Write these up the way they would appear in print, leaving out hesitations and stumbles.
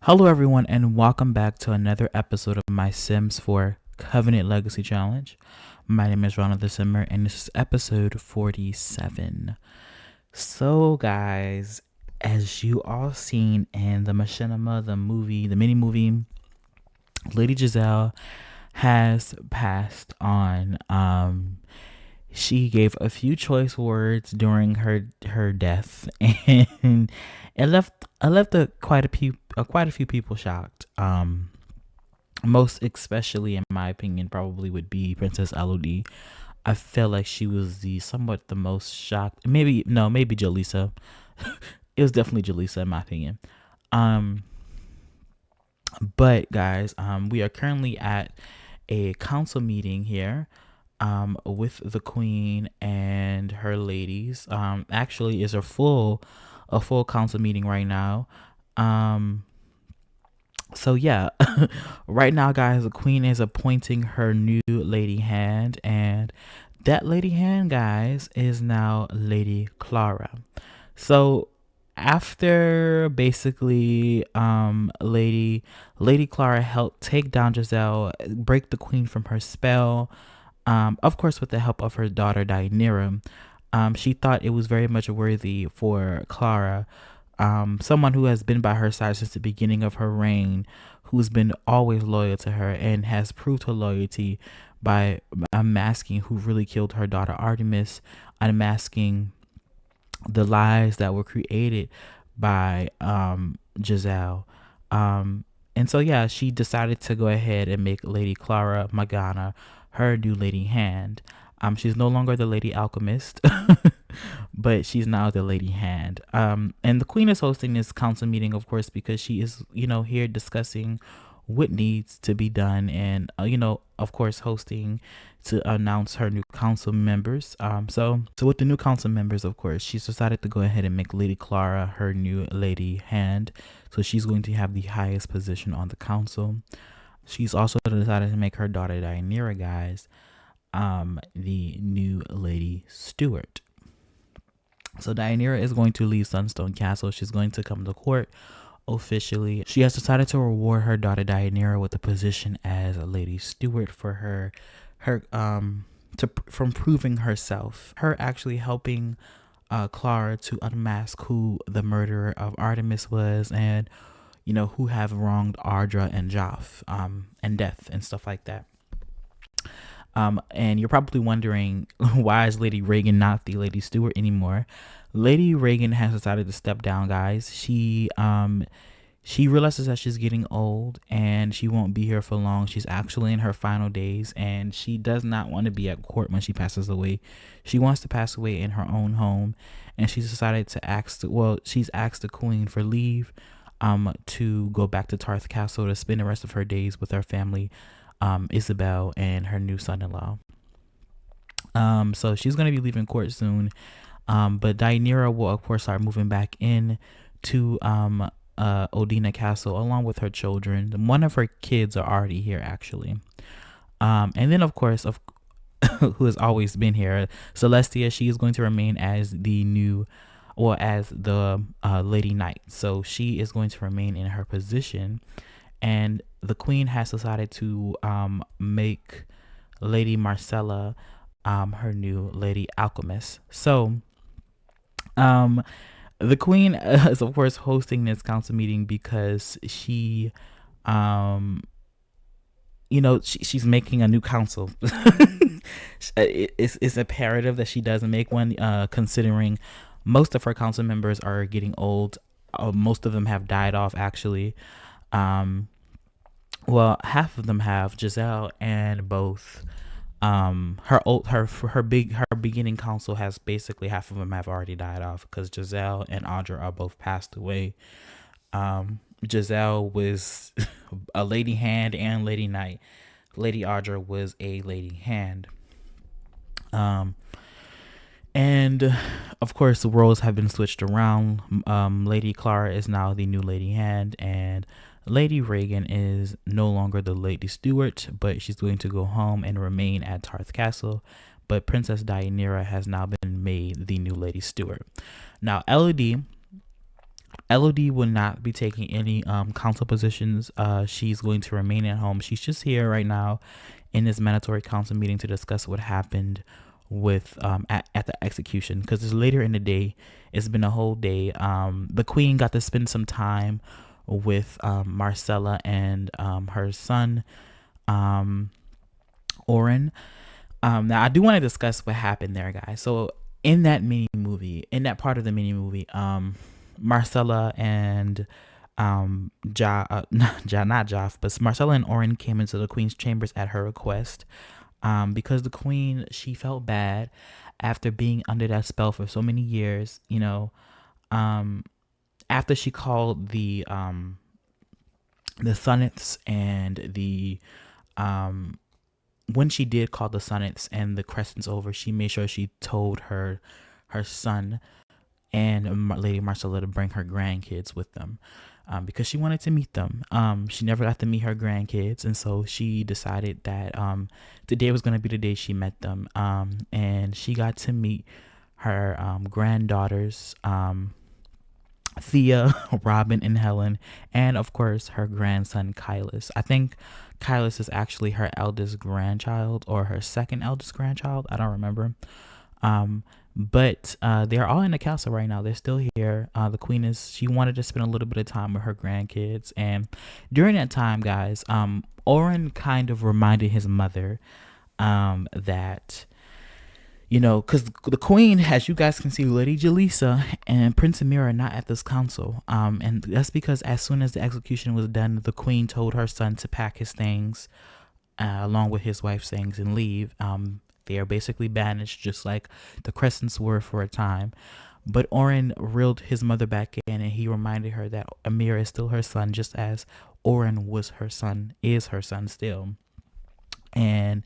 Hello, everyone, and welcome back to another episode of my Sims 4 Covenant Legacy Challenge. My name is Ronald the Simmer, and this is episode 47. So, guys, as you all seen in the Machinima, the mini movie, Lady Giselle has passed on. She gave a few choice words during her death, and it left quite a few people shocked. most especially in my opinion probably would be Princess Elodie. I felt like she was the most shocked. Maybe no, maybe Jaleesa. It was definitely Jaleesa in my opinion. Um, but guys, we are currently at a council meeting here, with the queen and her ladies. Actually, is a full council meeting right now. Um, so yeah, right now, guys, the queen is appointing her new lady hand, and that lady hand, guys, is now Lady Clara. So after basically Lady Clara helped take down Giselle, break the queen from her spell, of course with the help of her daughter Dionira. She thought it was very much worthy for Clara, someone who has been by her side since the beginning of her reign, who's been always loyal to her and has proved her loyalty by unmasking who really killed her daughter Artemis, unmasking the lies that were created by Giselle. And so, yeah, she decided to go ahead and make Lady Clara Morgana her new lady hand. She's no longer the lady alchemist, but she's now the lady hand. And the queen is hosting this council meeting, of course, because she is, here discussing what needs to be done, and of course, hosting to announce her new council members. So with the new council members, of course, she's decided to go ahead and make Lady Clara her new lady hand. So she's going to have the highest position on the council. She's also decided to make her daughter Dionira, guys, the new Lady Stewart. So Dionira is going to leave Sunstone Castle. She's going to come to court officially. She has decided to reward her daughter Dionira with a position as a Lady Stewart for from proving herself. Her actually helping Clara to unmask who the murderer of Artemis was, and who have wronged Ardra and Joff, and Death and stuff like that. And you're probably wondering, why is Lady Reagan not the Lady Stewart anymore? Lady Reagan has decided to step down, guys. She realizes that she's getting old and she won't be here for long. She's actually in her final days, and she does not want to be at court when she passes away. She wants to pass away in her own home, and she's decided to she's asked the queen for leave to go back to Tarth Castle to spend the rest of her days with her family, Isabel and her new son-in-law. So she's going to be leaving court soon. But Dionira will, of course, start moving back in to Odina Castle along with her children. One of her kids are already here, actually. And then, of course, who has always been here, Celestia, she is going to remain as the Lady Knight. So she is going to remain in her position. And the queen has decided to make Lady Marcella her new Lady Alchemist. So the queen is, of course, hosting this council meeting because she's making a new council. It's imperative that she doesn't make one, considering most of her council members are getting old. Most of them have died off, actually. Well, half of them have. Giselle and both. Her beginning council has basically half of them have already died off because Giselle and Audra are both passed away. Giselle was a lady hand and lady knight. Lady Audra was a lady hand. And of course the roles have been switched around. Lady Clara is now the new lady hand, and Lady Reagan is no longer the Lady Stewart, but she's going to go home and remain at Tarth Castle. But Princess Dionira has now been made the new Lady Stewart. Now, Elodie will not be taking any council positions. She's going to remain at home. She's just here right now in this mandatory council meeting to discuss what happened with at the execution, because it's later in the day. It's been a whole day. The queen got to spend some time with Marcella and her son Oren. Now I do want to discuss what happened there, guys. So in that part of the mini movie, Marcella and Not Joff, but Marcella and Oren came into the queen's chambers at her request, because the queen, she felt bad after being under that spell for so many years. Um, after she called the Sonnets and the um when she did call the Sonnets and the Crescents over, she made sure she told her son and Lady Marcella to bring her grandkids with them, because she wanted to meet them. She never got to meet her grandkids, and so she decided that today was going to be the day she met them. And she got to meet her granddaughters, Thea, Robin, and Helen, and of course her grandson Kylus. I think Kylus is actually her eldest grandchild or her second eldest grandchild. I don't remember. But they're all in the castle right now. They're still here. The queen she wanted to spend a little bit of time with her grandkids, and during that time, guys, Oren kind of reminded his mother that, because the queen, as you guys can see, Lady Jaleesa and Prince Amir are not at this council. And that's because as soon as the execution was done, the queen told her son to pack his things, along with his wife's things, and leave. They are basically banished, just like the Crescents were for a time. But Oren reeled his mother back in, and he reminded her that Amir is still her son, just as Oren was her son, is her son still. And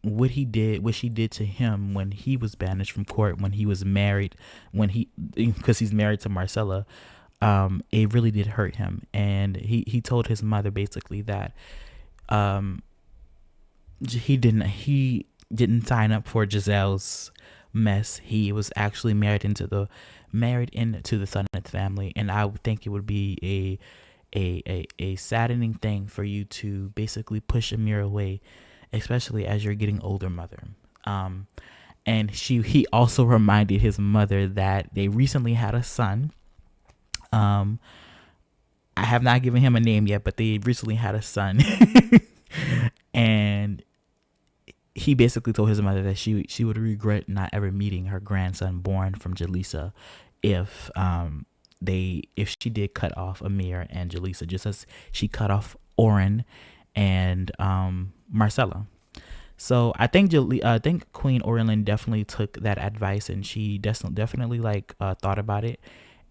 what she did to him when he was banished from court, when he was married, because he's married to Marcella, it really did hurt him. And he told his mother basically that he didn't sign up for Giselle's mess. He was actually married into the Sonnet family, and I would think it would be a saddening thing for you to basically push Amir away, especially as you're getting older, mother. And he also reminded his mother that they recently had a son. I have not given him a name yet, but they recently had a son. And he basically told his mother that she would regret not ever meeting her grandson born from Jaleesa if she did cut off Amir and Jaleesa, just as she cut off Oren and Marcella. So I think Queen Orlin definitely took that advice, and she definitely thought about it.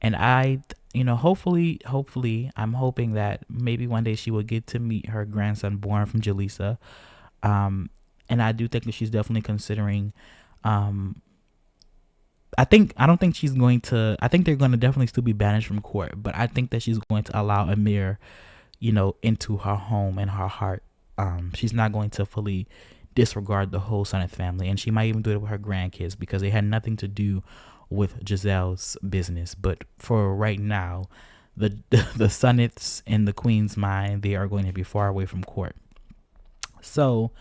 And hopefully, I'm hoping that maybe one day she will get to meet her grandson born from Jaleesa. And I do think that she's definitely considering. I don't think she's going to. I think they're going to definitely still be banished from court, but I think that she's going to allow Amir, into her home and her heart. She's not going to fully disregard the whole Sonnet family, and she might even do it with her grandkids because they had nothing to do with Giselle's business. But for right now, the Sonnets in the queen's mind, they are going to be far away from court. So,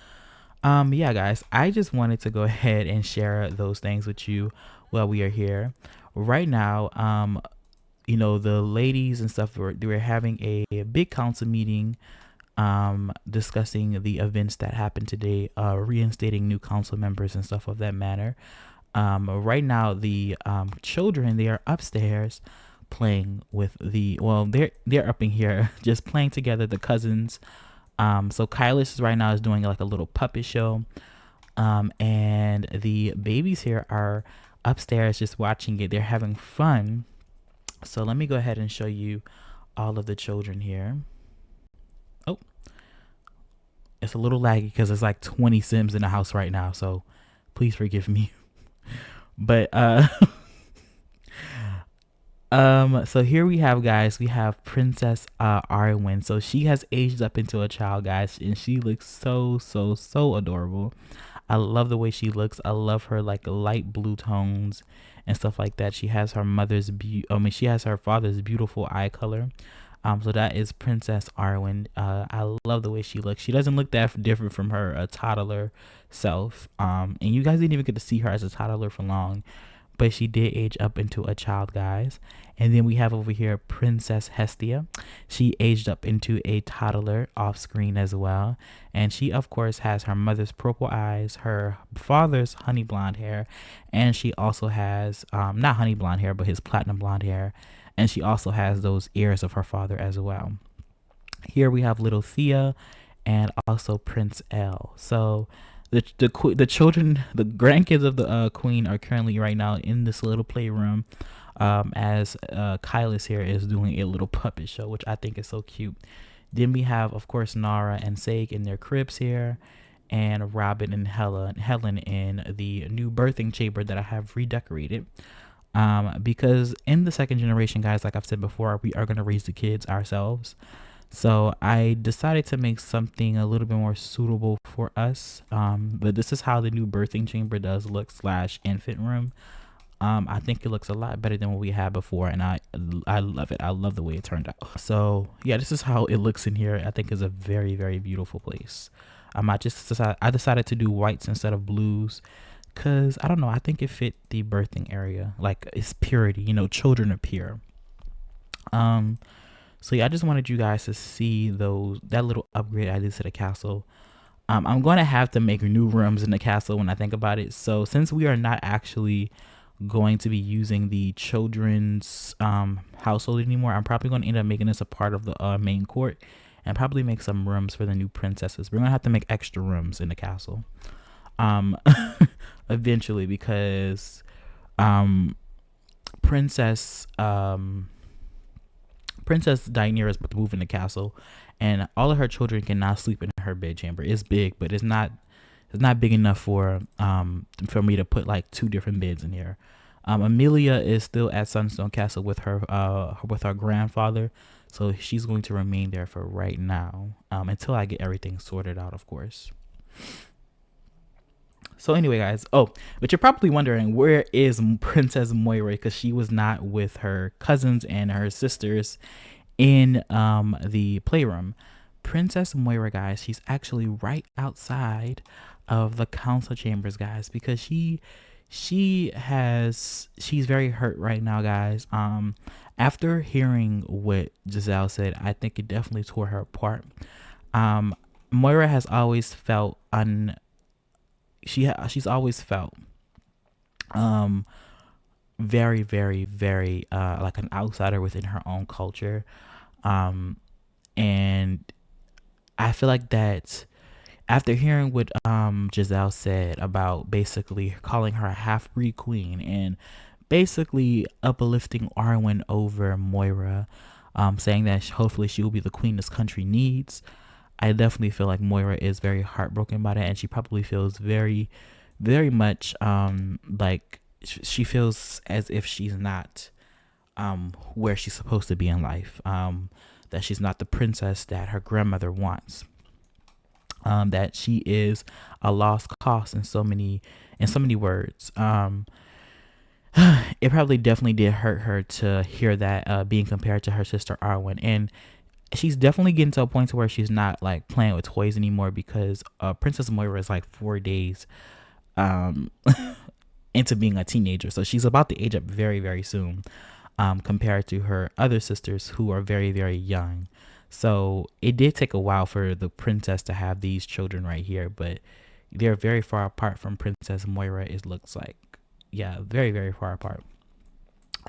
yeah, guys, I just wanted to go ahead and share those things with you while we are here. Right now, the ladies and stuff, they were having a big council meeting, discussing the events that happened today, reinstating new council members and stuff of that matter. Right now, the children, they are upstairs playing with they're up in here just playing together, the cousins. So Kylus right now is doing like a little puppet show, and the babies here are upstairs just watching it. They're having fun. So let me go ahead and show you all of the children here. Oh, it's a little laggy because there's like 20 Sims in the house right now, so please forgive me. But so here we have Princess Arwen. So she has aged up into a child, guys, and she looks so adorable. I love the way she looks. I love her like light blue tones and stuff like that. She has her she has her father's beautiful eye color. So that is Princess Arwen. I love the way she looks. She doesn't look that different from her toddler self. And you guys didn't even get to see her as a toddler for long, but she did age up into a child, guys. And then we have over here Princess Hestia. She aged up into a toddler off screen as well. And she, of course, has her mother's purple eyes, her father's honey blonde hair, and she also has, not honey blonde hair, but his platinum blonde hair. and she also has those ears of her father as well. Here we have little Thea and also Prince L. So the children, the grandkids of the queen are currently right now in this little playroom, as Kylis here is doing a little puppet show, which I think is so cute. Then we have, of course, Nara and Sage in their cribs here, and Robin and Helen in the new birthing chamber that I have redecorated. Because in the second generation, guys, like I've said before, we are going to raise the kids ourselves. So I decided to make something a little bit more suitable for us. But this is how the new birthing chamber does look / infant room. I think it looks a lot better than what we had before, and I love it. I love the way it turned out. So yeah, this is how it looks in here. I think it's a very, very beautiful place. I decided to do whites instead of blues, cause I don't know. I think it fit the birthing area. Like, it's purity. Children are pure. So yeah, I just wanted you guys to see that little upgrade I did to the castle. I'm going to have to make new rooms in the castle when I think about it. So since we are not actually going to be using the children's household anymore, I'm probably going to end up making this a part of the main court, and probably make some rooms for the new princesses. We're going to have to make extra rooms in the castle eventually, because Princess Daenerys is about to move in the castle, and all of her children cannot sleep in her bedchamber. It's big, but it's not big enough for me to put like 2 different beds in here. Amelia is still at Sunstone Castle with her grandfather, so she's going to remain there for right now, until I get everything sorted out, of course. So anyway, guys, but you're probably wondering, where is Princess Moira, because she was not with her cousins and her sisters in the playroom. Princess Moira, guys, she's actually right outside of the council chambers, guys, because she's very hurt right now, guys. After hearing what Giselle said, I think it definitely tore her apart. Moira has always felt she's always felt very, very, very like an outsider within her own culture, and I feel like that after hearing what Giselle said about basically calling her a half-breed queen and basically uplifting Arwen over Moira, saying that hopefully she will be the queen this country needs, I definitely feel like Moira is very heartbroken by that, and she probably feels very, very much like she feels as if she's not where she's supposed to be in life, that she's not the princess that her grandmother wants, that she is a lost cause in so many words. It probably definitely did hurt her to hear that, being compared to her sister Arwen, and she's definitely getting to a point to where she's not like playing with toys anymore, because Princess Moira is like 4 days into being a teenager, so she's about to age up very, very soon, compared to her other sisters who are very, very young. So it did take a while for the princess to have these children right here, but they're very far apart from Princess Moira, it looks like. Yeah, very, very far apart.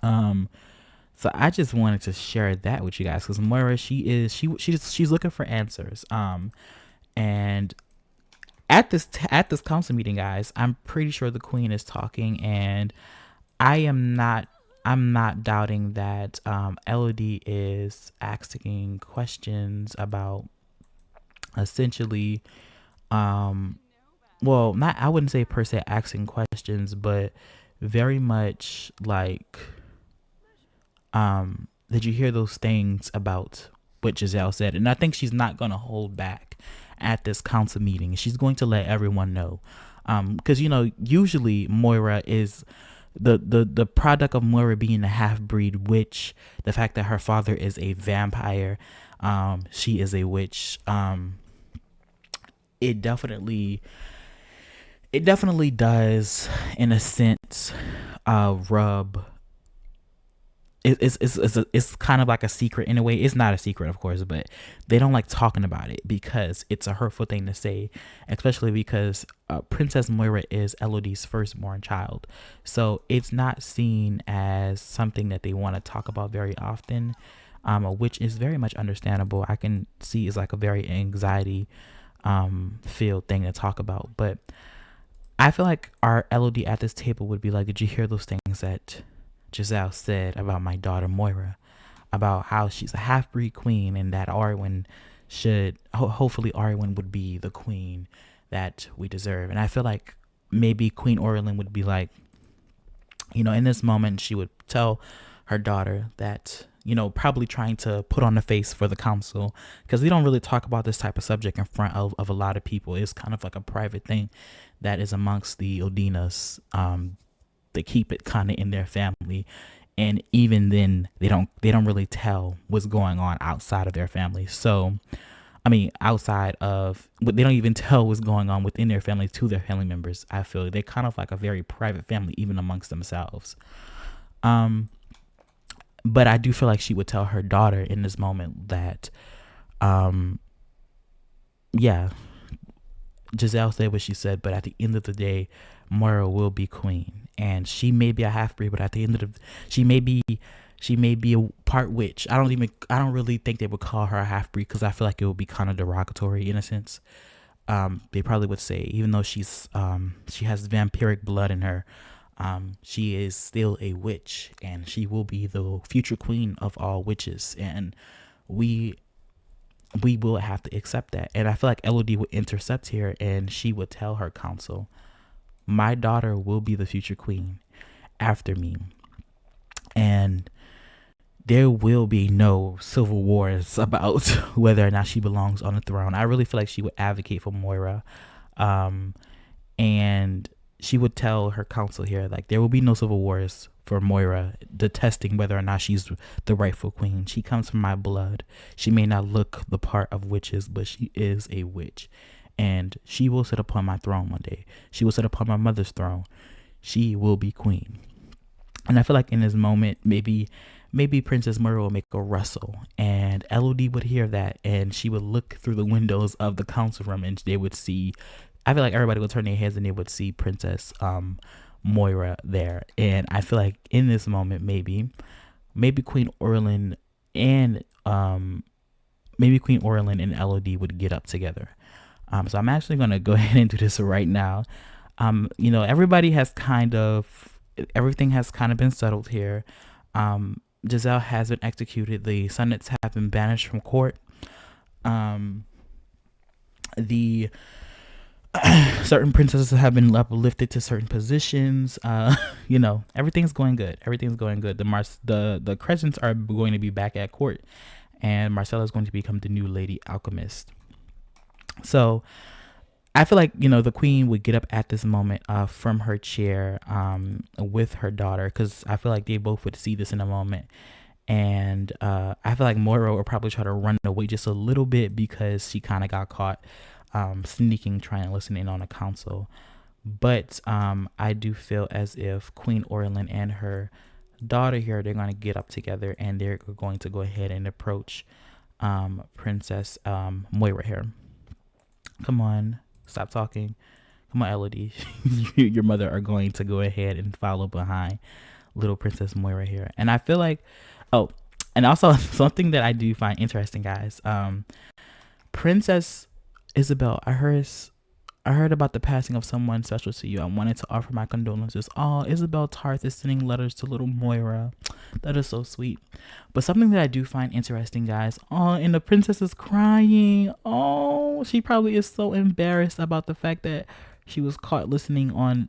So I just wanted to share that with you guys, because Moira, she's looking for answers. And at this council meeting, guys, I'm pretty sure the queen is talking, and I'm not doubting that Elodie is asking questions about essentially well, not, I wouldn't say per se asking questions, but very much like did you hear those things about what Giselle said? And I think she's not going to hold back at this council meeting. She's going to let everyone know, because usually Moira is the product of Moira being a half-breed witch, the fact that her father is a vampire, she is a witch, it definitely does in a sense rub it's kind of like a secret in a way. It's not a secret, of course, but they don't like talking about it because it's a hurtful thing to say, especially because Princess Moira is Elodie's firstborn child. So it's not seen as something that they want to talk about very often, which is very much understandable. I can see it's like a very anxiety filled thing to talk about. But I feel like our Elodie at this table would be like, did you hear those things that Giselle said about my daughter Moira, about how she's a half-breed queen and that Arwen should, hopefully Arwen would be the queen that we deserve. And I feel like maybe Queen Orlin would be like, in this moment, she would tell her daughter that, probably trying to put on the face for the council, because we don't really talk about this type of subject in front of a lot of people. It's kind of like a private thing that is amongst the Odinas. They keep it kind of in their family, and even then they don't really tell what's going on outside of their family. So I mean, outside of, but they don't even tell what's going on within their family to their family members. I feel they're kind of like a very private family, even amongst themselves. But I do feel like she would tell her daughter in this moment that, yeah, Giselle said what she said, but at the end of the day, Moira will be queen, and she may be a half breed, but at the end of she may be a part witch. I don't really think they would call her a half breed, because I feel like it would be kind of derogatory in a sense. They probably would say, even though she has vampiric blood in her, she is still a witch, and she will be the future queen of all witches, and we will have to accept that. And I feel like Elodie would intercept here, and she would tell her council, my daughter will be the future queen after me, and there will be no civil wars about whether or not she belongs on the throne. I really feel like she would advocate for Moira, and she would tell her council here, like, there will be no civil wars for Moira detesting whether or not she's the rightful queen. She comes from my blood. She may not look the part of witches, but she is a witch, and she will sit upon my throne one day. She will sit upon my mother's throne. She will be queen. And I feel like in this moment, maybe Princess Moira will make a rustle, and Elodie would hear that, and she would look through the windows of the council room, and they would see, I feel like everybody would turn their heads and they would see Princess Moira there. And I feel like in this moment, maybe Queen Orlin and Elodie would get up together. So I'm actually going to go ahead and do this right now. Everything has kind of been settled here. Giselle has been executed. The Sonnets have been banished from court. The certain princesses have been uplifted to certain positions. Everything's going good. The Crescents are going to be back at court, and Marcella is going to become the new Lady Alchemist. So I feel like, the queen would get up at this moment from her chair with her daughter, because I feel like they both would see this in a moment. And I feel like Moira would probably try to run away just a little bit, because she kind of got caught sneaking, trying to listen in on a council. But I do feel as if Queen Orlin and her daughter here, they're going to get up together, and they're going to go ahead and approach Princess Moira here. Come on, stop talking. Come on, Elodie. Your mother are going to go ahead and follow behind little Princess Moira here. And I feel like, and also something that I do find interesting, guys. Princess Isabel, I heard about the passing of someone special to you. I wanted to offer my condolences. Oh, Isabel Tarth is sending letters to little Moira. That is so sweet. But something that I do find interesting, guys. Oh, and the princess is crying. Oh, she probably is so embarrassed about the fact that she was caught listening on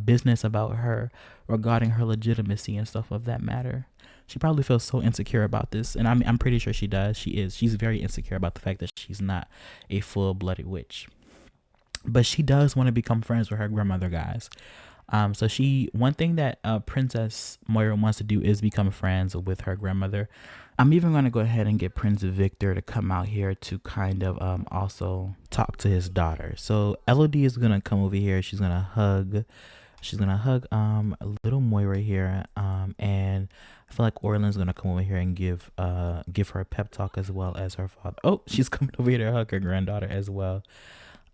business about her regarding her legitimacy and stuff of that matter. She probably feels so insecure about this, and I'm pretty sure she does. She's very insecure about the fact that she's not a full-blooded witch. But she does want to become friends with her grandmother, guys. So one thing that Princess Moira wants to do is become friends with her grandmother. I'm even going to go ahead and get Prince Victor to come out here to kind of also talk to his daughter. So Elodie is going to come over here. She's going to hug She's gonna hug a little Moira here, and I feel like Orland's gonna come over here and give her a pep talk as well as her father. Oh, she's coming over here to hug her granddaughter as well.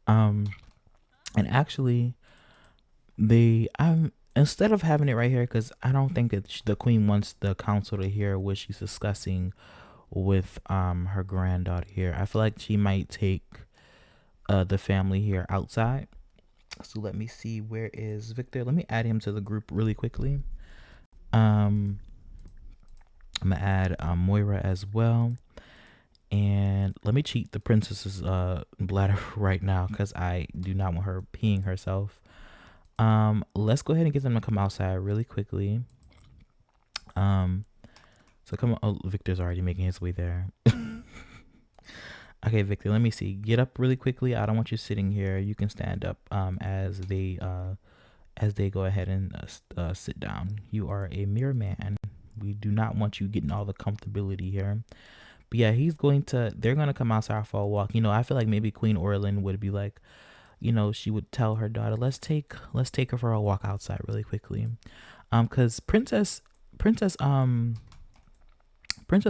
Um, and actually, they instead of having it right here, because I don't think that the queen wants the council to hear what she's discussing with her granddaughter here. I feel like she might take the family here outside. So let me see, where is Victor? Let me add him to the group really quickly. I'm gonna add Moira as well, and let me cheat the princess's bladder right now because I do not want her peeing herself. Let's go ahead and get them to come outside really quickly. So come on. Oh, Victor's already making his way there. Okay, Victor, let me see. Get up really quickly. I don't want you sitting here. You can stand up as they go ahead and sit down. You are a mere man. We do not want you getting all the comfortability here. But yeah, they're going to come outside for a walk. You know, I feel like maybe Queen Orlin would be like, you know, she would tell her daughter, let's take her for a walk outside really quickly. Cuz Princess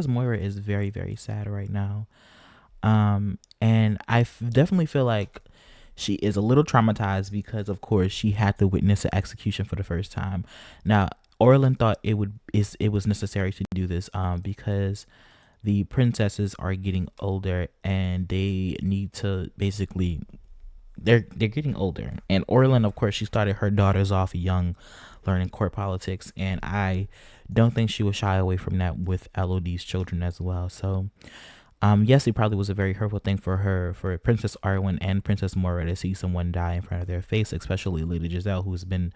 Moira is very, very sad right now. And I definitely feel like she is a little traumatized because, of course, she had to witness an execution for the first time. Now, Orlin thought it was necessary to do this because the princesses are getting older and they need to basically they're getting older. And Orlin, of course, she started her daughters off young, learning court politics, and I don't think she would shy away from that with Elodie's children as well. So yes, it probably was a very hurtful thing for Princess Arwen and Princess Moira to see someone die in front of their face, especially Lady Giselle, who's been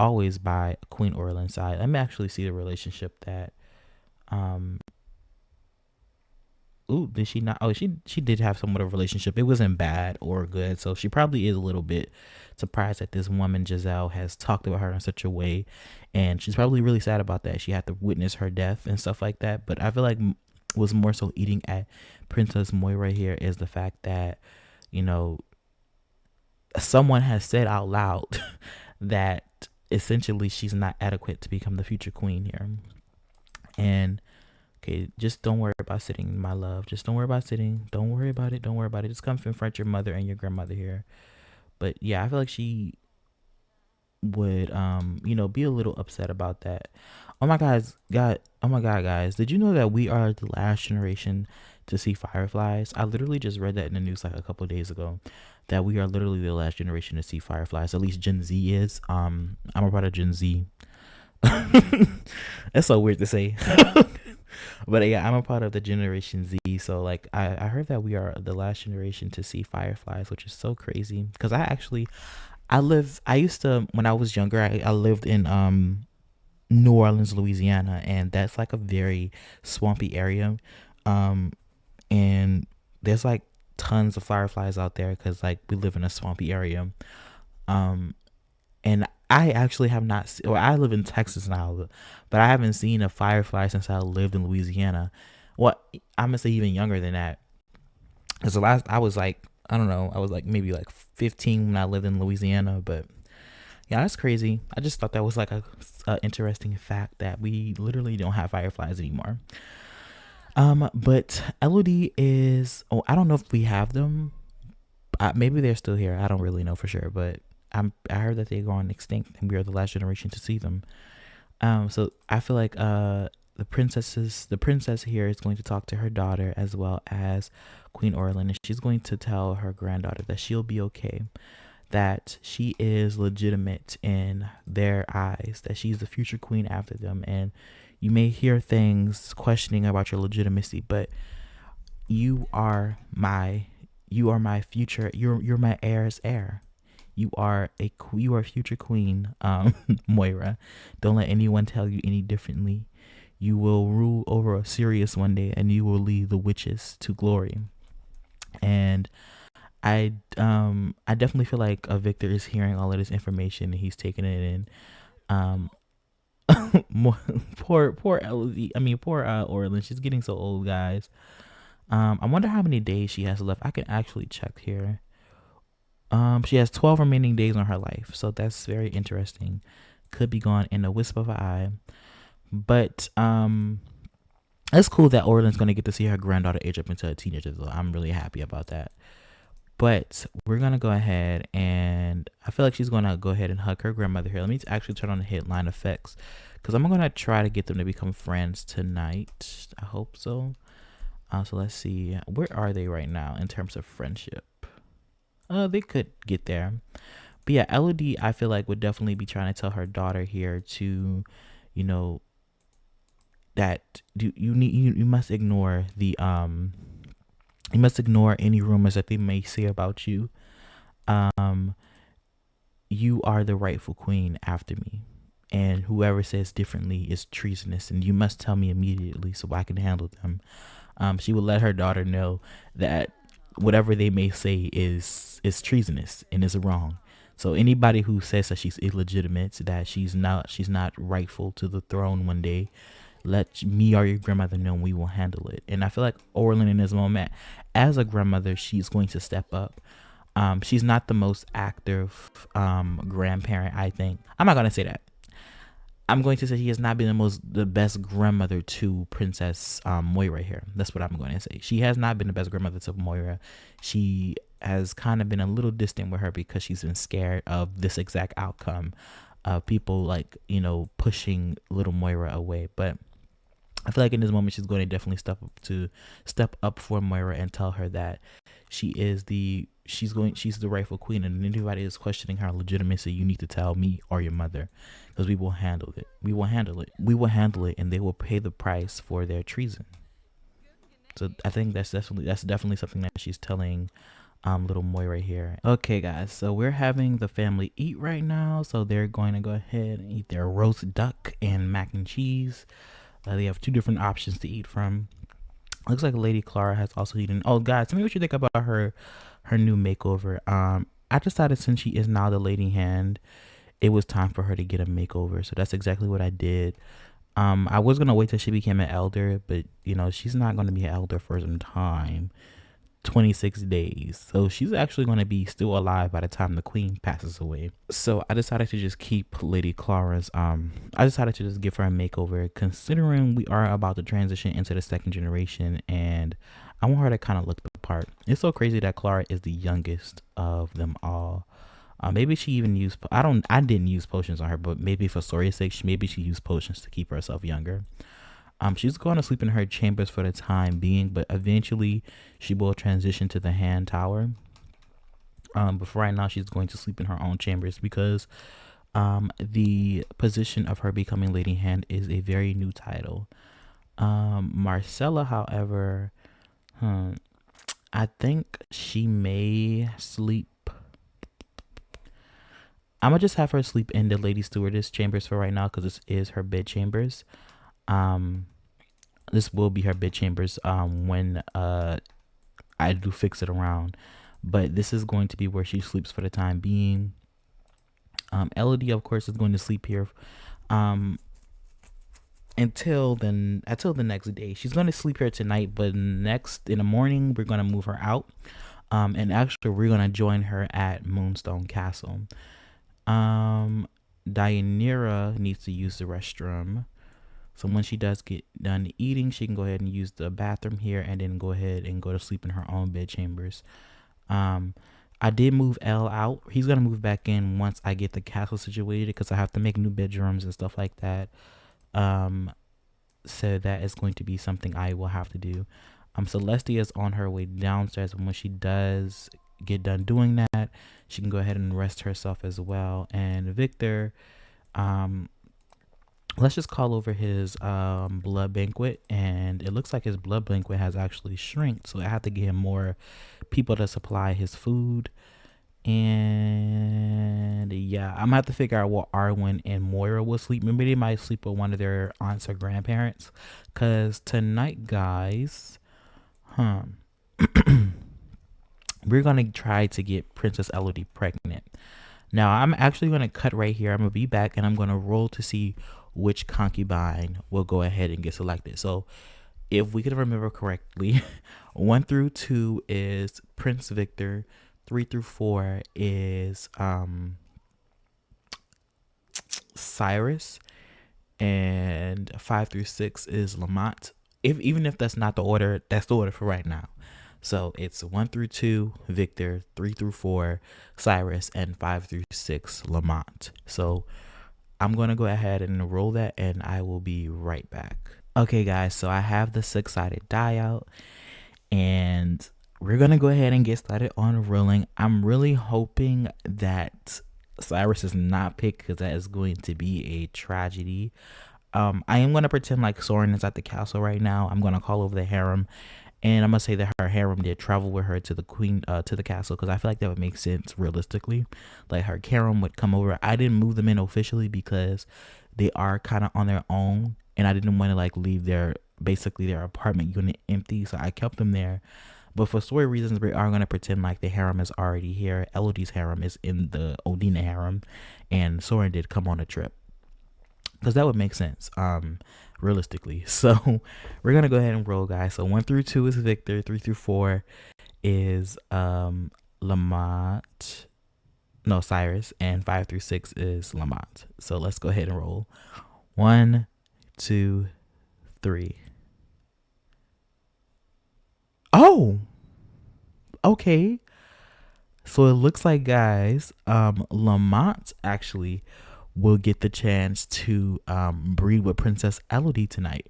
always by Queen Orlin's side. Let me actually see the relationship that ooh, did she not? Oh, she did have somewhat of a relationship. It wasn't bad or good, so she probably is a little bit surprised that this woman Giselle has talked about her in such a way, and she's probably really sad about that. She had to witness her death and stuff like that. But I feel like was more so eating at Princess Moira here is the fact that, you know, someone has said out loud that essentially she's not adequate to become the future queen here. And okay, just don't worry about sitting, my love. Just don't worry about sitting. Don't worry about it. Don't worry about it. Just come confront your mother and your grandmother here. But yeah, I feel like she would you know, be a little upset about that. Oh my god, guys, did you know that we are the last generation to see fireflies? I literally just read that in the news like a couple of days ago, that we are literally the last generation to see fireflies. At least Gen Z is. I'm a part of Gen Z. That's so weird to say. But yeah, I'm a part of the Generation Z. So like I heard that we are the last generation to see fireflies, which is so crazy. Because I used to, when I was younger, I lived in New Orleans, Louisiana, and that's like a very swampy area. And there's like tons of fireflies out there because like we live in a swampy area. And I actually have not seen, I live in Texas now, but I haven't seen a firefly since I lived in Louisiana. What, I'm gonna say even younger than that. Because the last, I was like, I don't know, I was like maybe like 15 when I lived in Louisiana, but yeah, that's crazy. I just thought that was like a interesting fact that we literally don't have fireflies anymore. But Elodie is, oh, I don't know if we have them. Maybe they're still here. I don't really know for sure, but I heard that they're going extinct and we are the last generation to see them. So I feel like the princess here is going to talk to her daughter as well as Queen Orlin, and she's going to tell her granddaughter that she'll be okay, that she is legitimate in their eyes, that she's the future queen after them, and you may hear things questioning about your legitimacy, but you are my future, you're my heir's heir. You are a future queen, Moira. Don't let anyone tell you any differently. You will rule over Sirius one day, and you will lead the witches to glory. And I definitely feel like Victor is hearing all of this information and he's taking it in. Poor Elodie. I mean, poor Orlin. She's getting so old, guys. I wonder how many days she has left. I can actually check here. She has 12 remaining days on her life, so that's very interesting. Could be gone in a wisp of an eye. But it's cool that Orlan's gonna get to see her granddaughter age up into a teenager. So I'm really happy about that. But we're gonna go ahead and I feel like she's gonna go ahead and hug her grandmother here. Let me actually turn on the headline effects because I'm gonna try to get them to become friends tonight. I hope so. So let's see, where are they right now in terms of friendship? They could get there. But yeah, Elodie, I feel like would definitely be trying to tell her daughter here to, you know, that you must ignore the you must ignore any rumors that they may say about you. Um, you are the rightful queen after me, and whoever says differently is treasonous, and you must tell me immediately so I can handle them. She will let her daughter know that whatever they may say is treasonous and is wrong. So anybody who says that she's illegitimate, that she's not rightful to the throne one day, let me or your grandmother know, and we will handle it. And I feel like Orlin in this moment, as a grandmother, she's going to step up. She's not the most active grandparent, I think. I'm not gonna say that. I'm going to say she has not been the best grandmother to Princess Moira here. That's what I'm going to say. She has not been the best grandmother to Moira. She has kind of been a little distant with her because she's been scared of this exact outcome of people like, pushing little Moira away. But I feel like in this moment she's going to definitely step up for Moira and tell her that she's the rightful queen, and anybody is questioning her legitimacy, you need to tell me or your mother, because we will handle it. We will handle it. We will handle it, and they will pay the price for their treason. So I think that's definitely something that she's telling little Moira here. Okay, guys, so we're having the family eat right now. So they're going to go ahead and eat their roast duck and mac and cheese. They have two different options to eat from. Looks like Lady Clara has also eaten. Oh, guys, tell me what you think about her new makeover. I decided since she is now the Lady Hand, it was time for her to get a makeover. So that's exactly what I did. I was gonna wait till she became an elder, but she's not gonna be an elder for some time. 26 days. So she's actually going to be still alive by the time the queen passes away. So I decided to just keep Lady Clara's I decided to just give her a makeover, considering we are about to transition into the second generation, and I want her to kind of look the part. It's so crazy that Clara is the youngest of them all. Maybe she even used I didn't use potions on her, but maybe for Soria's sake, maybe she used potions to keep herself younger. She's going to sleep in her chambers for the time being, but eventually she will transition to the hand tower. But for right now, she's going to sleep in her own chambers because the position of her becoming Lady Hand is a very new title. Marcella, however, I think she may sleep. I'm gonna just have her sleep in the Lady Stewardess chambers for right now because this is her bed chambers. This will be her bed chambers when I do fix it around, but this is going to be where she sleeps for the time being. Elodie, of course, is going to sleep here until the next day. She's going to sleep here tonight, but next in the morning we're going to move her out, and actually we're going to join her at Moonstone Castle. Deianira needs to use the restroom. So when she does get done eating, she can go ahead and use the bathroom here and then go ahead and go to sleep in her own bed chambers. I did move Elle out. He's going to move back in once I get the castle situated because I have to make new bedrooms and stuff like that. So that is going to be something I will have to do. Celestia is on her way downstairs, and when she does get done doing that, she can go ahead and rest herself as well. And Victor, let's just call over his blood banquet, and it looks like his blood banquet has actually shrinked, so I have to get him more people to supply his food. And yeah, I'm gonna have to figure out what Arwen and Moira will sleep. Maybe they might sleep with one of their aunts or grandparents, because tonight, guys, we're gonna try to get Princess Elodie pregnant. Now I'm actually gonna cut right here. I'm gonna be back and I'm gonna roll to see which concubine will go ahead and get selected. So if we can remember correctly, 1 through 2 is Prince Victor, 3 through 4 is Cyrus, and 5 through 6 is Lamont. Even if that's not the order, that's the order for right now. So it's 1 through 2 Victor, 3 through 4 Cyrus, and 5 through 6 Lamont. So I'm going to go ahead and enroll that, and I will be right back. Okay guys, so I have the 6-sided die out, and we're going to go ahead and get started on rolling. I'm really hoping that Cyrus is not picked, because that is going to be a tragedy. I am going to pretend like Soren is at the castle right now. I'm going to call over the harem, and I'm going to say that her harem did travel with her to the queen, to the castle, because I feel like that would make sense realistically. Like her harem would come over. I didn't move them in officially because they are kind of on their own, and I didn't want to like leave their apartment unit empty, so I kept them there. But for story reasons, we are going to pretend like the harem is already here. Elodie's harem is in the Odina harem, and Soren did come on a trip, because that would make sense realistically. So we're gonna go ahead and roll, guys. So 1 through 2 is Victor, 3 through 4 is Cyrus, and 5 through 6 is Lamont. So let's go ahead and roll. 1, 2, 3. Oh, okay. So it looks like, guys, Lamont actually will get the chance to breed with Princess Elodie tonight.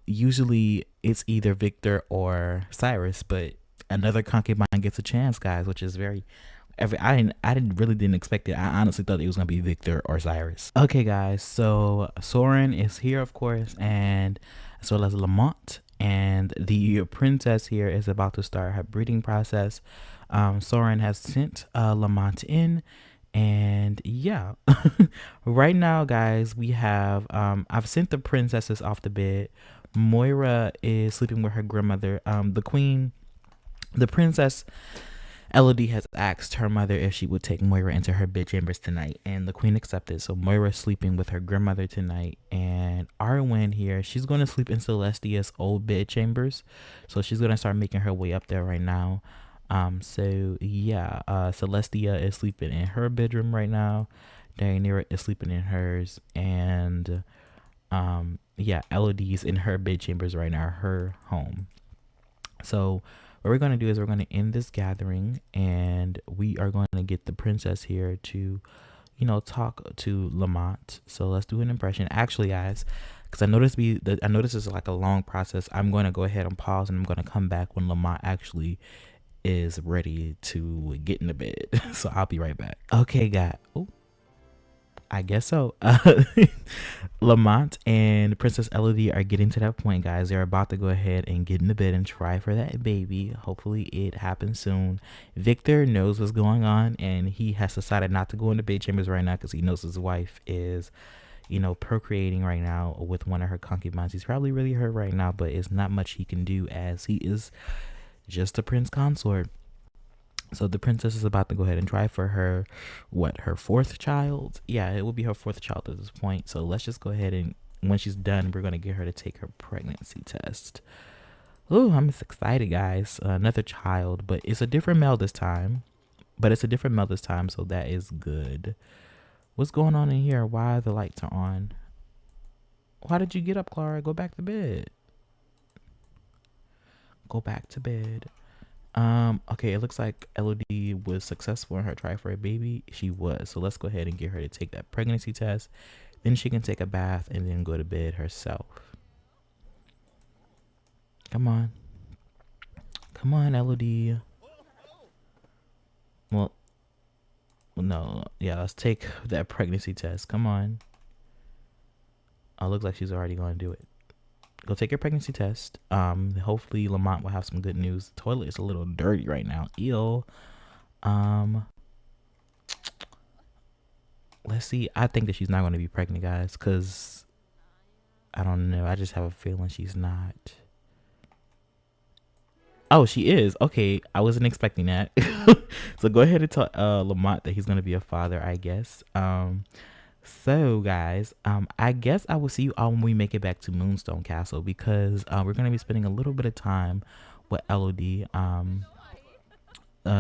Usually it's either Victor or Cyrus, but another concubine gets a chance, guys, which is very I didn't expect it. I honestly thought it was gonna be Victor or Cyrus. Okay guys, so Soren is here, of course, and as well as Lamont, and the princess here is about to start her breeding process. Soren has sent Lamont in, and yeah. Right now, guys, we have I've sent the princesses off to bed. Moira is sleeping with her grandmother. The princess Elodie has asked her mother if she would take Moira into her bed chambers tonight, and the queen accepted. So Moira's sleeping with her grandmother tonight, and Arwen here, she's going to sleep in Celestia's old bed chambers. So she's going to start making her way up there right now. So yeah, Celestia is sleeping in her bedroom right now. Deianira is sleeping in hers, and yeah, Elodie's in her bed chambers right now, her home. So what we're going to do is we're going to end this gathering, and we are going to get the princess here to, you know, talk to Lamont. So let's do an impression. Actually, guys, because I noticed this is like a long process, I'm going to go ahead and pause, and I'm going to come back when Lamont actually is ready to get in the bed. So I'll be right back. Okay, guys. Oh, I guess so. Lamont and Princess Elodie are getting to that point, guys. They're about to go ahead and get in the bed and try for that baby. Hopefully it happens soon. Victor knows what's going on, and he has decided not to go in the bed chambers right now because he knows his wife is, you know, procreating right now with one of her concubines. He's probably really hurt right now, but it's not much he can do as he is just a prince consort. So the princess is about to go ahead and try for her, her 4th child? Yeah, it will be her 4th child at this point. So let's just go ahead, and when she's done, we're going to get her to take her pregnancy test. Oh, I'm just excited, guys. Another child, but it's a different male this time. So that is good. What's going on in here? Why the lights are on? Why did you get up, Clara? Go back to bed. Go back to bed. Okay, it looks like Elodie was successful in her try for a baby. She was. So let's go ahead and get her to take that pregnancy test. Then she can take a bath and then go to bed herself. Come on. Come on, Elodie. Well, no. Yeah, let's take that pregnancy test. Come on. Oh, looks like she's already going to do it. Go take your pregnancy test. Hopefully Lamont will have some good news. The toilet is a little dirty right now. Ew. Let's see. I think that she's not going to be pregnant, guys, because I don't know. I just have a feeling she's not. Oh, she is. Okay, I wasn't expecting that. So go ahead and tell Lamont that he's going to be a father, I guess. So guys, I guess I will see you all when we make it back to Moonstone Castle, because we're going to be spending a little bit of time with Elodie.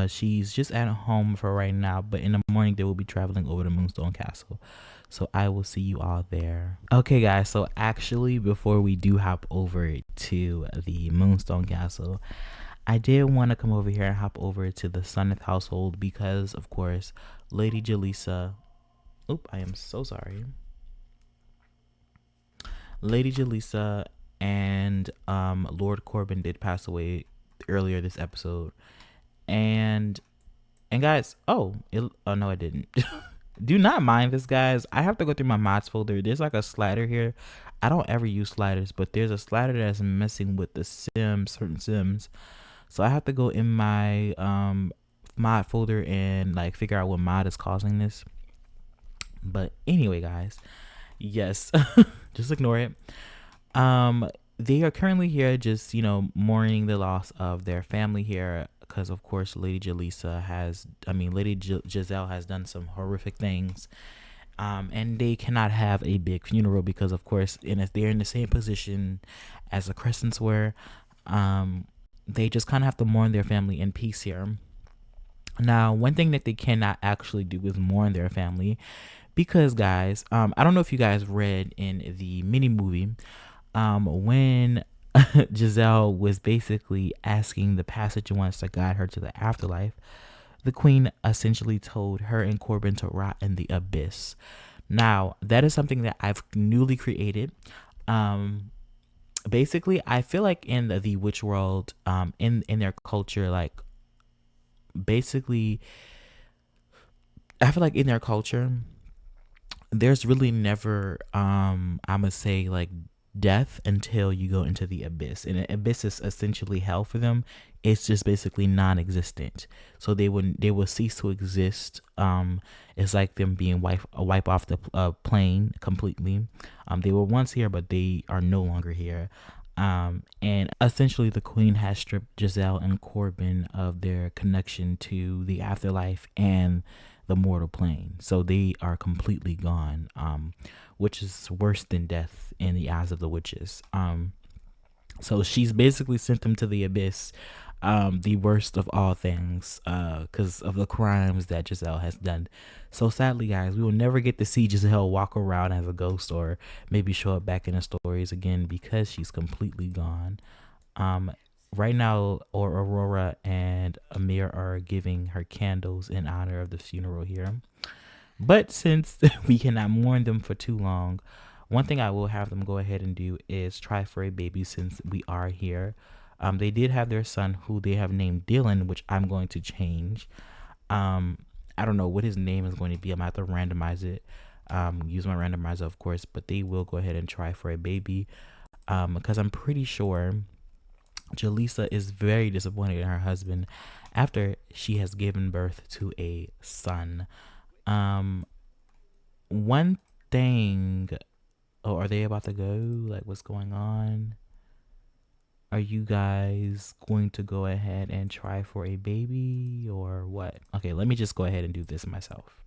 she's just at home for right now, but in the morning they will be traveling over to Moonstone Castle. So I will see you all there. Okay, guys. So actually, before we do hop over to the Moonstone Castle, I did want to come over here and hop over to the Sunneth household because, of course, Lady Jaleesa. Oop, I am so sorry. Lady Jaleesa and Lord Corbin did pass away earlier this episode, and guys, oh no, I didn't. Do not mind this, guys. I have to go through my mods folder. There's like a slider here. I don't ever use sliders, but there's a slider that's messing with the certain sims. So I have to go in my mod folder and like figure out what mod is causing this. But anyway, guys, yes, just ignore it. They are currently here just, mourning the loss of their family here because, of course, Lady Giselle has done some horrific things. And they cannot have a big funeral because, of course, if they're in the same position as the Crescents were, they just kind of have to mourn their family in peace here. Now, one thing that they cannot actually do is mourn their family because, guys, I don't know if you guys read in the mini movie, when Giselle was basically asking the passage ones to guide her to the afterlife, the queen essentially told her and Corbin to rot in the abyss. Now, that is something that I've newly created. Basically, I feel like in the witch world, in their culture, like, basically, I feel like in their culture, there's really never, I'ma say, like, death until you go into the abyss, and the abyss is essentially hell for them. It's just basically non-existent, so they will cease to exist. It's like them being wipe off the plane completely. They were once here, but they are no longer here. And essentially the queen has stripped Giselle and Corbin of their connection to the afterlife and the mortal plane, so they are completely gone, which is worse than death in the eyes of the witches. So she's basically sent them to the abyss, the worst of all things, because of the crimes that Giselle has done. So sadly, guys, we will never get to see Giselle walk around as a ghost or maybe show up back in the stories again because she's completely gone. Right now, Aurora and Amir are giving her candles in honor of the funeral here. But since we cannot mourn them for too long, one thing I will have them go ahead and do is try for a baby since we are here. They did have their son who they have named Dylan, which I'm going to change. I don't know what his name is going to be. I'm going to have to randomize it. Use my randomizer, of course, but they will go ahead and try for a baby. Because I'm pretty sure Jaleesa is very disappointed in her husband after she has given birth to a son. One thing. Oh, are they about to go? Like, what's going on? Are you guys going to go ahead and try for a baby or what? Okay, let me just go ahead and do this myself.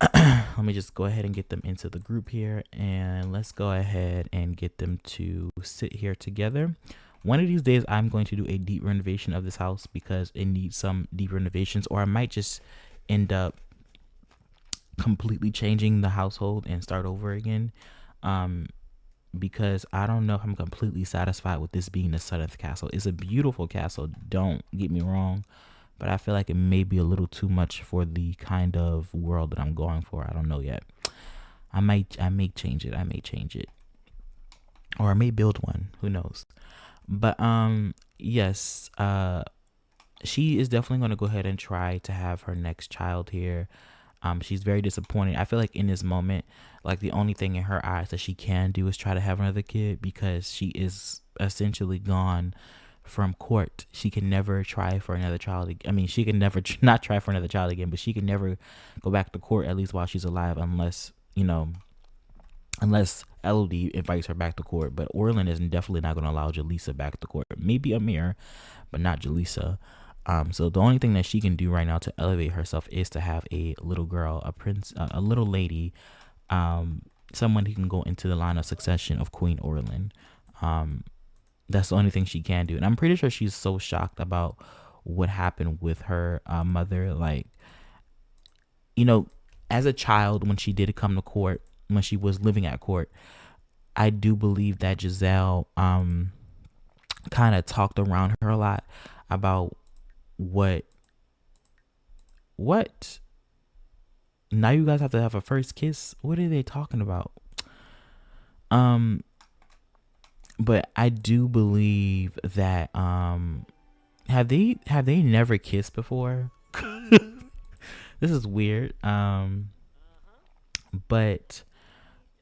Let me just go ahead and get them into the group here, and let's go ahead and get them to sit here together. One of these days, I'm going to do a deep renovation of this house because it needs some deep renovations, or I might just end up completely changing the household and start over again. Because I don't know if I'm completely satisfied with this being the Sunneth castle. It's a beautiful castle, don't get me wrong, but I feel like it may be a little too much for the kind of world that I'm going for. I don't know yet. I may change it. Or I may build one. Who knows? But yes, she is definitely going to go ahead and try to have her next child here. She's very disappointed. I feel like in this moment, like the only thing in her eyes that she can do is try to have another kid because she is essentially gone from court. She can never try for another child. I mean, she can never not try for another child again, but she can never go back to court, at least while she's alive, unless Elodie invites her back to court. But Orlin is definitely not going to allow Jaleesa back to court. Maybe Amir, but not Jaleesa. So the only thing that she can do right now to elevate herself is to have a little girl, a little lady, someone who can go into the line of succession of Queen Orlin. That's the only thing she can do. And I'm pretty sure she's so shocked about what happened with her mother. Like, you know, as a child, when she did come to court, when she was living at court, I do believe that Giselle kind of talked around her a lot about what what now you guys have to have a first kiss. What are they talking about? Um but I do believe that have they never kissed before? This is weird. But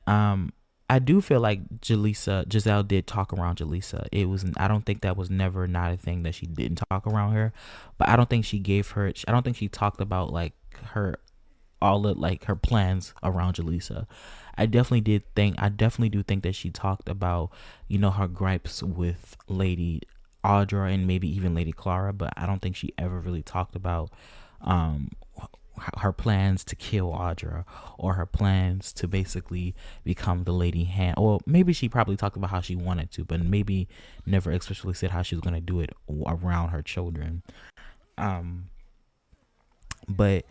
um I do feel like Giselle did talk around Jaleesa. It was, I don't think that was never not a thing that she didn't talk around her, but I don't think she gave her, I don't think she talked about like her, all of like her plans around Jaleesa. I definitely do think that she talked about, you know, her gripes with Lady Audra and maybe even Lady Clara, but I don't think she ever really talked about um her plans to kill Audra or her plans to basically become the Lady Hand. Or maybe she probably talked about how she wanted to, but maybe never especially said how she was going to do it around her children. Um, but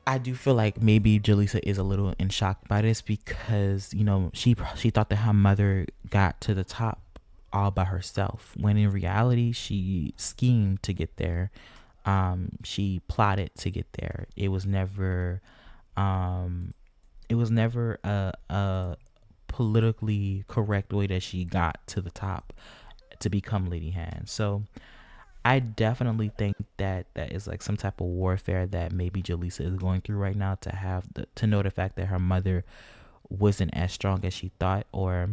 I do feel like maybe Jaleesa is a little in shock by this because, you know, she thought that her mother got to the top all by herself, when in reality she schemed to get there. She plotted to get there. Um it was never a politically correct way that she got to the top to become Lady Hand. So I definitely think that that is like some type of warfare that maybe Jaleesa is going through right now, to have to know the fact that her mother wasn't as strong as she thought, or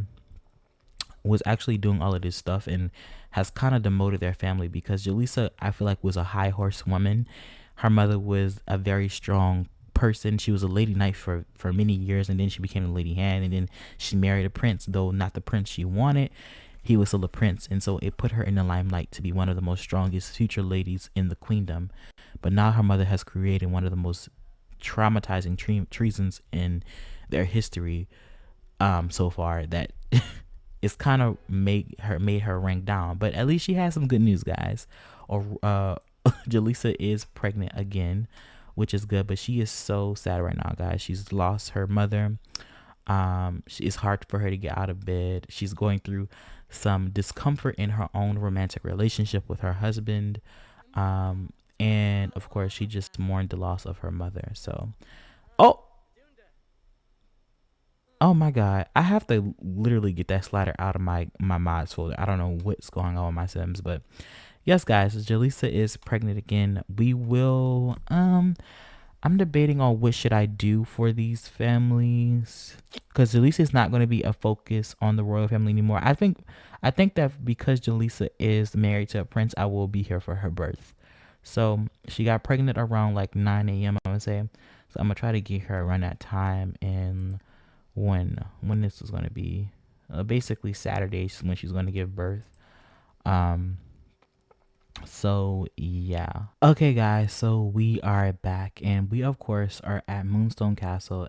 was actually doing all of this stuff and has kind of demoted their family, because Jaleesa, I feel like, was a high horse woman. Her mother was a very strong person. She was a lady knight for many years, and then she became a lady hand, and then she married a prince, though not the prince she wanted. He was still a prince, and so it put her in the limelight to be one of the most strongest future ladies in the queendom. But now her mother has created one of the most traumatizing treasons in their history so far, that it's kind of made her rank down. But at least she has some good news, guys. Or Jaleesa is pregnant again, which is good. But she is so sad right now, guys. She's lost her mother. It's hard for her to get out of bed. She's going through some discomfort in her own romantic relationship with her husband. And of course, she just mourned the loss of her mother. So, oh, oh my God, I have to literally get that slider out of my mods folder. I don't know what's going on with my Sims, but yes, guys, Jaleesa is pregnant again. We will. I'm debating on what should I do for these families, because Jaleesa is not going to be a focus on the royal family anymore. I think that because Jaleesa is married to a prince, I will be here for her birth. So she got pregnant around like 9 a.m. I'm gonna say. So I'm gonna try to get her around that time, and when this is gonna be, basically Saturday when she's gonna give birth. Um, so yeah. Okay, guys. So we are back, and we of course are at Moonstone Castle.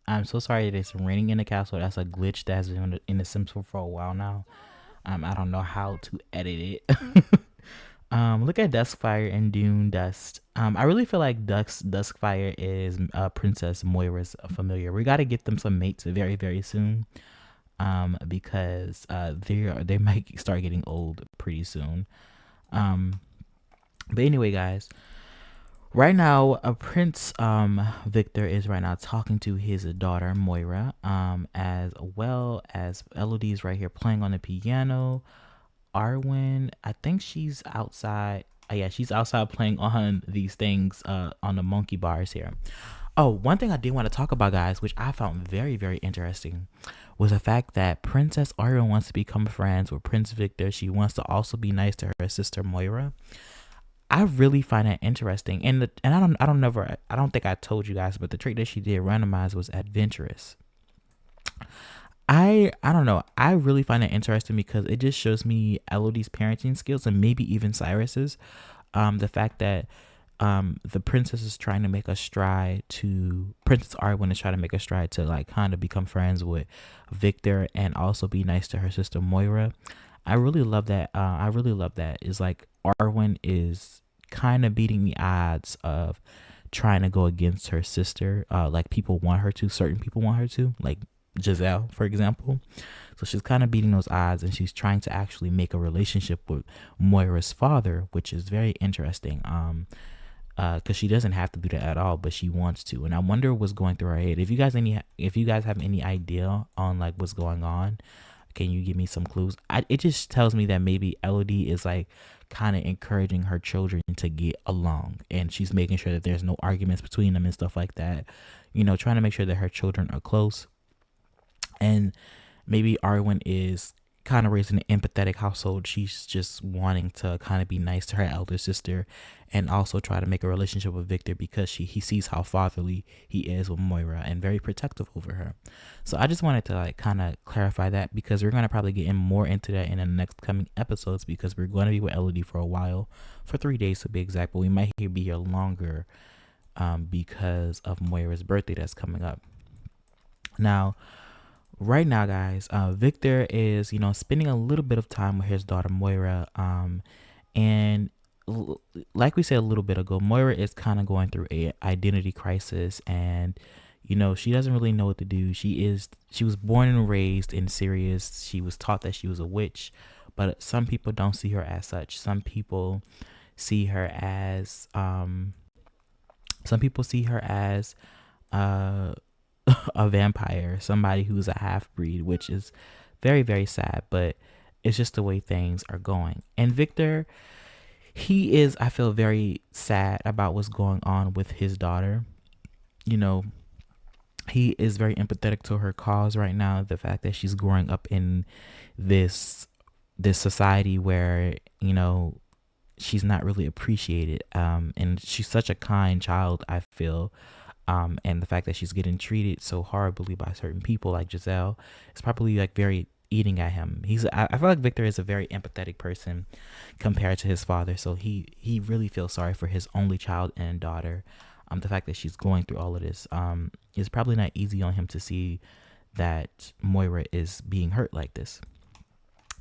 I'm so sorry that it's raining in the castle. That's a glitch that's been in the Sims for a while now. I don't know how to edit it. Look at Duskfire and Dune Dust. I really feel like Duskfire is Princess Moira's familiar. We got to get them some mates very very soon. Because they might start getting old pretty soon. Um, but anyway, guys, right now, Prince Victor is right now talking to his daughter Moira. As well as Elodie's right here playing on the piano. Arwen, I think she's outside. Yeah, she's outside playing on these things on the monkey bars here. Oh, one thing I did want to talk about, guys, which I found very, very interesting, was the fact that Princess Arwen wants to become friends with Prince Victor. She wants to also be nice to her sister Moira. I really find that interesting, and I don't think I told you guys, but the trait that she did randomize was adventurous. I don't know. I really find it interesting because it just shows me Elodie's parenting skills, and maybe even Cyrus's. The fact that the princess is trying to make a stride to Princess Arwen is trying to make a stride to like kind of become friends with Victor and also be nice to her sister Moira. I really love that. I really love that. It's like Arwen is kind of beating the odds of trying to go against her sister. Like people want her to, certain people want her to, like Giselle, for example. So she's kind of beating those odds, and she's trying to actually make a relationship with Moira's father, which is very interesting. Because she doesn't have to do that at all, but she wants to. And I wonder what's going through her head. If you guys have any idea on like what's going on, can you give me some clues? It just tells me that maybe Elodie is like kind of encouraging her children to get along, and she's making sure that there's no arguments between them and stuff like that. You know, trying to make sure that her children are close. And maybe Arwen is kind of raised in an empathetic household. She's just wanting to kind of be nice to her elder sister, and also try to make a relationship with Victor because he sees how fatherly he is with Moira and very protective over her. So I just wanted to like kind of clarify that, because we're going to probably get in more into that in the next coming episodes, because we're going to be with Elodie for a while, for 3 days to be exact, but we might be here longer because of Moira's birthday that's coming up. Now, right now, guys, Victor is, spending a little bit of time with his daughter Moira. And like we said a little bit ago, Moira is kind of going through a identity crisis, and she doesn't really know what to do. She was born and raised in Sirius. She was taught that she was a witch, but some people don't see her as such. Some people see her as a vampire, somebody who's a half breed, which is very, very sad, but it's just the way things are going. And Victor, he is, I feel, very sad about what's going on with his daughter. He is very empathetic to her cause right now. The fact that she's growing up in this society where, she's not really appreciated. And she's such a kind child, I feel. And the fact that she's getting treated so horribly by certain people like Giselle is probably like very eating at him. I feel like Victor is a very empathetic person compared to his father. So he really feels sorry for his only child and daughter. The fact that she's going through all of this is probably not easy on him to see that Moira is being hurt like this.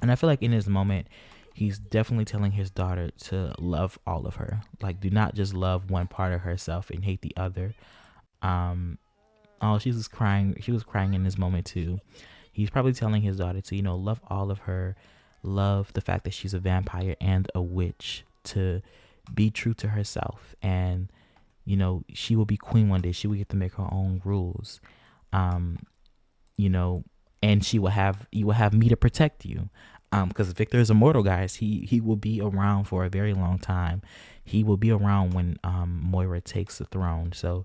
And I feel like in this moment, he's definitely telling his daughter to love all of her. Like, do not just love one part of herself and hate the other. She was crying in this moment too. He's probably telling his daughter to, love all of her, love the fact that she's a vampire and a witch, to be true to herself, and she will be queen one day. She will get to make her own rules. And you will have me to protect you. Because Victor is immortal, guys. He will be around for a very long time. He will be around when Moira takes the throne. So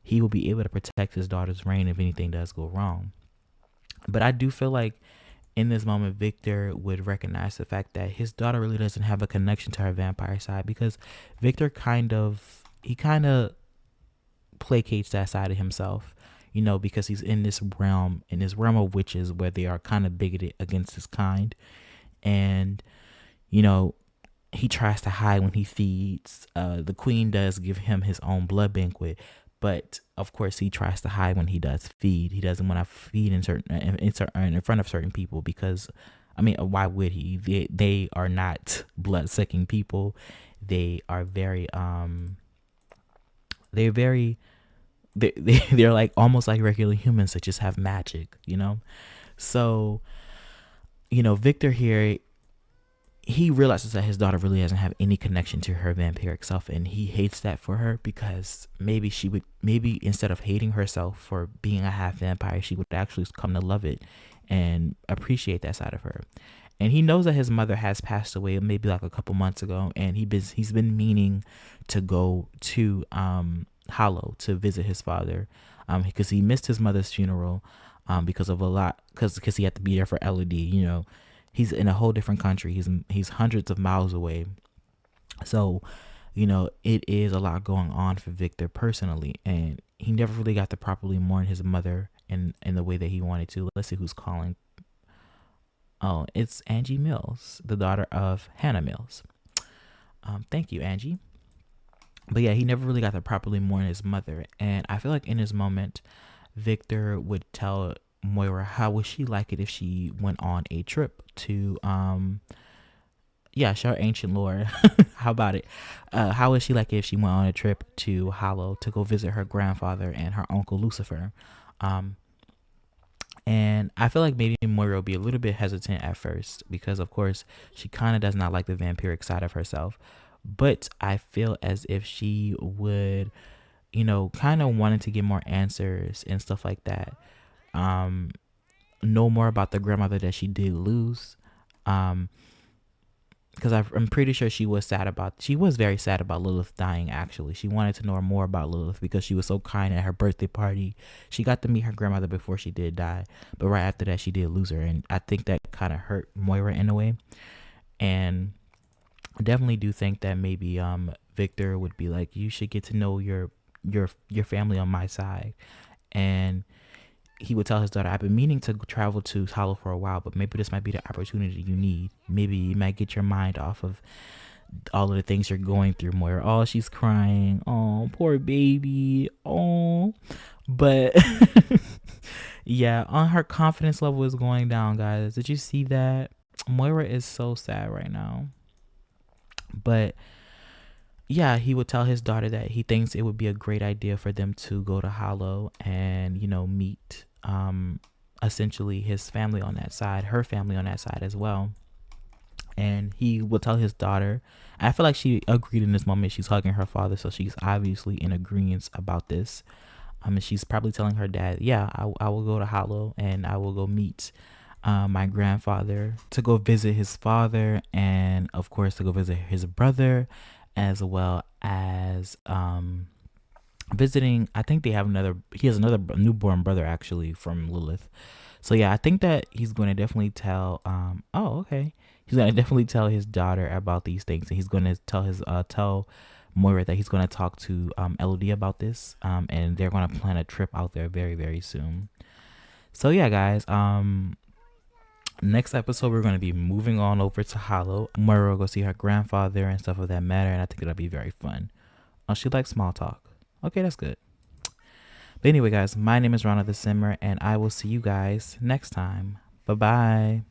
he will be able to protect his daughter's reign if anything does go wrong. But I do feel like in this moment, Victor would recognize the fact that his daughter really doesn't have a connection to her vampire side, because Victor kind of placates that side of himself, because he's in this realm of witches where they are kind of bigoted against his kind. And, he tries to hide when he feeds. The queen does give him his own blood banquet, but of course he tries to hide when he does feed. He doesn't want to feed in front of certain people, because, why would he? They are not blood sucking people. They are very they're like almost like regular humans that just have magic. So Victor here, he realizes that his daughter really doesn't have any connection to her vampiric self, and he hates that for her, because maybe instead of hating herself for being a half vampire, she would actually come to love it and appreciate that side of her. And he knows that his mother has passed away maybe like a couple months ago, and he's been meaning to go to Hollow to visit his father, because he missed his mother's funeral, because he had to be there for Elodie. He's in a whole different country. He's hundreds of miles away. So, it is a lot going on for Victor personally, and he never really got to properly mourn his mother in the way that he wanted to. Let's see who's calling. Oh, it's Angie Mills, the daughter of Hannah Mills. Thank you, Angie. But yeah, he never really got to properly mourn his mother. And I feel like in this moment, Victor would tell Moira how would she like it if she went on a trip to yeah, share ancient lore. How about it? How is she like if she went on a trip to Hollow to go visit her grandfather and her uncle Lucifer? Um, and I feel like maybe Moira will be a little bit hesitant at first because, of course, she kind of does not like the vampiric side of herself. But I feel as if she would, kind of wanted to get more answers and stuff like that. Um, know more about the grandmother that she did lose. Um, because I'm pretty sure she was very sad about Lilith dying. Actually, she wanted to know more about Lilith because she was so kind at her birthday party. She got to meet her grandmother before she did die, but right after that she did lose her, and I think that kind of hurt Moira in a way. And I definitely do think that maybe Victor would be like, you should get to know your family on my side. And he would tell his daughter, I've been meaning to travel to Hollow for a while, but maybe this might be the opportunity you need. Maybe you might get your mind off of all of the things you're going through, Moira. Oh, she's crying. Oh, poor baby. Oh. But yeah, on her confidence level is going down, guys. Did you see that? Moira is so sad right now. But yeah, he would tell his daughter that he thinks it would be a great idea for them to go to Hollow and, meet essentially his family on that side, her family on that side as well. And he will tell his daughter, I feel like she agreed in this moment. She's hugging her father, so she's obviously in agreement about this. And she's probably telling her dad, yeah, I will go to Hollow and I will go meet my grandfather, to go visit his father, and of course to go visit his brother, as well as visiting. I think he has another newborn brother actually from Lilith. So yeah, I think that he's going to definitely tell oh, okay, he's going to definitely tell his daughter about these things, and he's going to tell Moira that he's going to talk to Elodie about this, and they're going to plan a trip out there very, very soon. So yeah, guys, next episode we're going to be moving on over to Hollow. Moira will go see her grandfather and stuff of that matter, and I think it'll be very fun. Oh, she likes small talk. Okay, that's good. But anyway, guys, my name is Rana the Simmer, and I will see you guys next time. Bye bye.